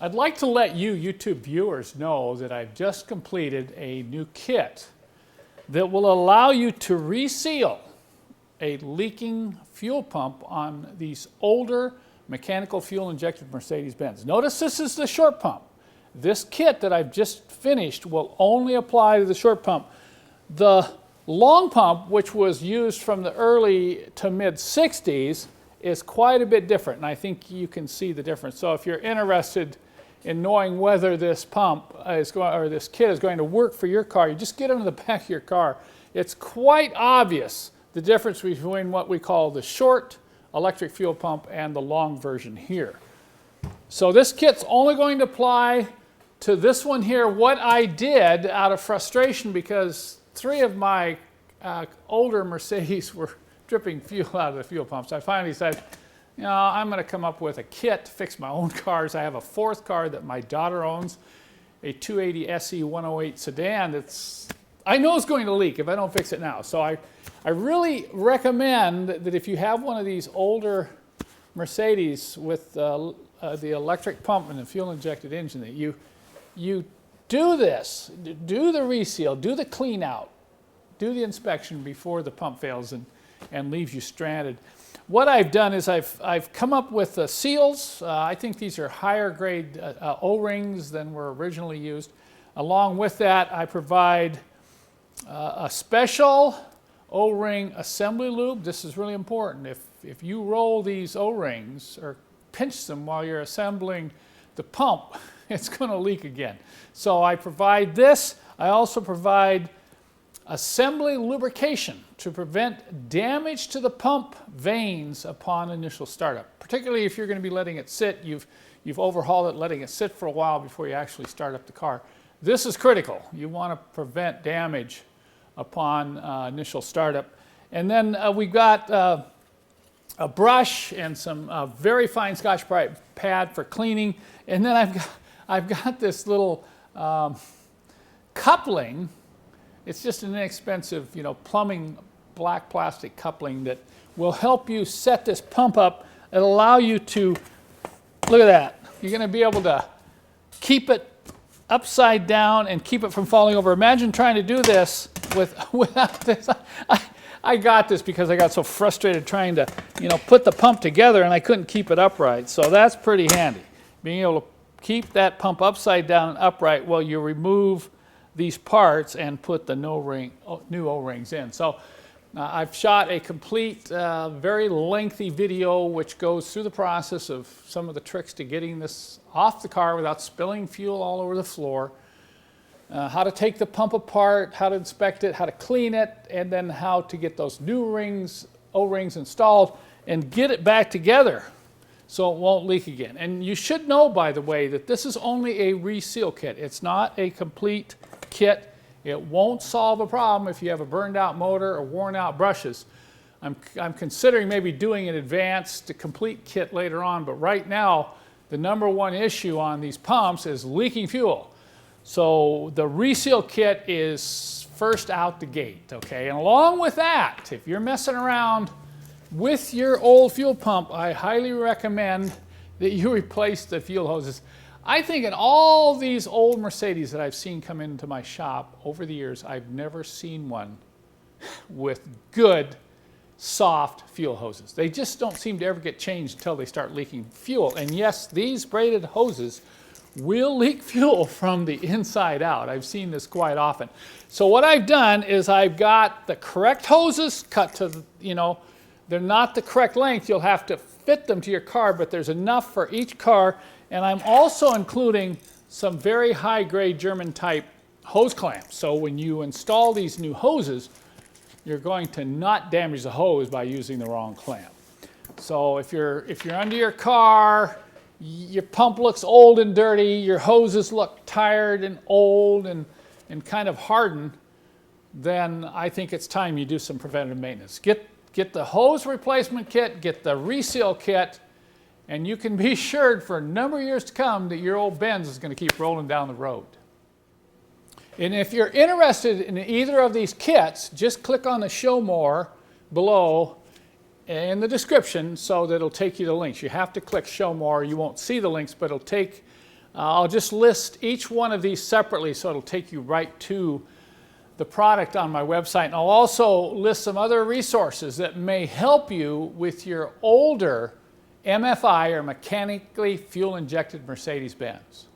I'd like to let you YouTube viewers know that I've just completed a new kit that will allow you to reseal a leaking fuel pump on these older mechanical fuel injected Mercedes-Benz. Notice this is the short pump. This kit that I've just finished will only apply to the short pump. The long pump, which was used from the early to mid 60s, is quite a bit different, and I think you can see the difference. So if you're interested in knowing whether this pump is going, or this kit is going to work for your car, you just get into the back of your car. It's quite obvious the difference between what we call the short electric fuel pump and the long version here. So this kit's only going to apply to this one here. What I did out of frustration, because 3 of my older Mercedes were dripping fuel out of the fuel pumps, I finally said, you know, I'm going to come up with a kit to fix my own cars. I have a 4th car that my daughter owns, a 280 SE 108 sedan that's, I know it's going to leak if I don't fix it now. So I really recommend that if you have one of these older Mercedes with the electric pump and the fuel injected engine, that you do this, do the reseal, do the clean out, do the inspection before the pump fails and leaves you stranded. What I've done is I've come up with seals. I think these are higher grade O-rings than were originally used. Along with that, I provide a special O-ring assembly lube. This is really important. If you roll these O-rings or pinch them while you're assembling the pump, it's going to leak again. So I provide this. I also provide assembly lubrication to prevent damage to the pump vanes upon initial startup. Particularly if you're going to be letting it sit, you've overhauled it, letting it sit for a while before you actually start up the car. This is critical. You want to prevent damage upon initial startup. And then we've got a brush and some very fine Scotch-Brite pad for cleaning. And then I've got this little coupling. It's just an inexpensive, you know, plumbing black plastic coupling that will help you set this pump up. It'll allow you to, look at that. You're going to be able to keep it upside down and keep it from falling over. Imagine trying to do this without this. I got this because I got so frustrated trying to, you know, put the pump together and I couldn't keep it upright. So that's pretty handy. Being able to keep that pump upside down and upright while you remove these parts and put the new O-rings in. So I've shot a complete, very lengthy video which goes through the process of some of the tricks to getting this off the car without spilling fuel all over the floor, how to take the pump apart, how to inspect it, how to clean it, and then how to get those new O-rings installed and get it back together so it won't leak again. And you should know, by the way, that this is only a reseal kit. It's not a complete kit. It won't solve a problem if you have a burned out motor or worn out brushes. I'm considering maybe doing an advanced complete kit later on, but right now the #1 issue on these pumps is leaking fuel. So the reseal kit is first out the gate, okay? And along with that, if you're messing around with your old fuel pump, I highly recommend that you replace the fuel hoses. I think in all these old Mercedes that I've seen come into my shop over the years, I've never seen one with good, soft fuel hoses. They just don't seem to ever get changed until they start leaking fuel. And yes, these braided hoses will leak fuel from the inside out. I've seen this quite often. So what I've done is I've got the correct hoses cut to, you know, they're not the correct length. You'll have to fit them to your car, but there's enough for each car. And I'm also including some very high-grade German type hose clamps. So when you install these new hoses, you're going to not damage the hose by using the wrong clamp. So if you're under your car, your pump looks old and dirty, your hoses look tired and old and kind of hardened, then I think it's time you do some preventative maintenance. Get the hose replacement kit, get the reseal kit, and you can be assured for a number of years to come that your old Benz is going to keep rolling down the road. And if you're interested in either of these kits, just click on the Show More below in the description so that it'll take you to links. You have to click Show More. You won't see the links, but it'll take I'll just list each one of these separately so it'll take you right to the product on my website. And I'll also list some other resources that may help you with your older MFI or mechanically fuel injected Mercedes-Benz.